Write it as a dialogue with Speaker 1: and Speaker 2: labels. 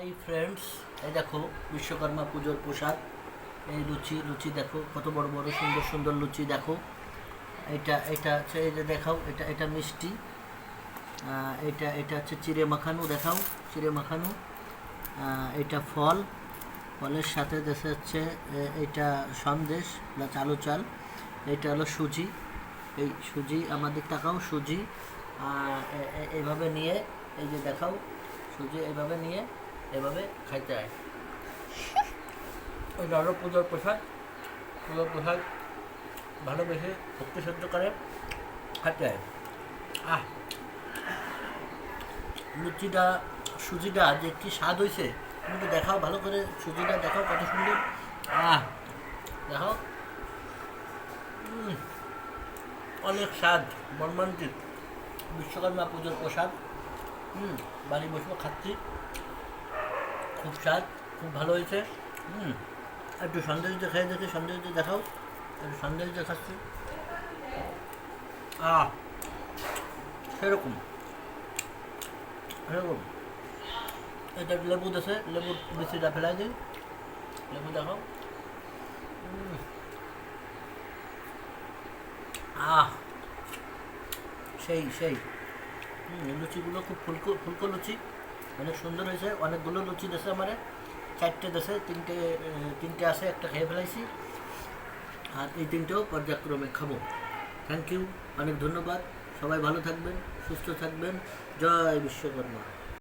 Speaker 1: এই ফ্রেন্ডস, এই দেখো বিশ্বকর্মা পুজোর প্রসাদ। এই লুচি লুচি দেখো, কত বড় বড় সুন্দর সুন্দর লুচি দেখো। এটা এটা হচ্ছে, এই যে দেখাও, এটা এটা মিষ্টি। এটা এটা হচ্ছে চিড়ে মাখানো, দেখাও চিড়ে মাখানো। এটা ফল, ফলের সাথে দেখা যাচ্ছে এটা সন্দেশ বা চালু চাল। এটা হলো সুজি, এই সুজি আমাদের টাকাও সুজি। এভাবে নিয়ে, এই যে দেখাও সুজি, এভাবে নিয়ে এভাবে খাইতে হয়। ওই নর পুজোর প্রসাদ, পুজোর প্রসাদ ভালোবেসে ভক্তি সহ্য করে খাইতে হয়। আহ, লুচিটা, সুজিটা যে কি স্বাদ হয়েছে, তুমি তো দেখাও ভালো করে, সুজিটা দেখাও কত সুন্দর। দেখাও, অনেক স্বাদ, মর্মান্তিক। বিশ্বকর্মা পুজোর প্রসাদ। বাড়ি বসে খাচ্ছি, খুব স্বাদ, খুব ভালো হয়েছে। একটু সন্দেশ দিয়ে খেয়ে দেখি, সন্দেশ দিয়ে দেখাও, একটু সন্দেশ দিয়ে খাচ্ছি। সেরকম সেরকম। এটা লেবু দেশে, লেবুর বেশিটা ফেলাই দিই, লেবু দেখাও। আহ, সেই সেই। লুচিগুলো খুব ফুলকো ফুলকো লুচি, অনেক সুন্দর হয়েছে। অনেকগুলো লুচি দেশে আমার, চারটে দেশে, তিনটে আছে, একটা খেয়ে ফেলাইছি। আর এই তিনটেও পর্যায়ক্রমে খাবো। থ্যাংক ইউ, অনেক ধন্যবাদ। সবাই ভালো থাকবেন, সুস্থ থাকবেন। জয় বিশ্বকর্মা।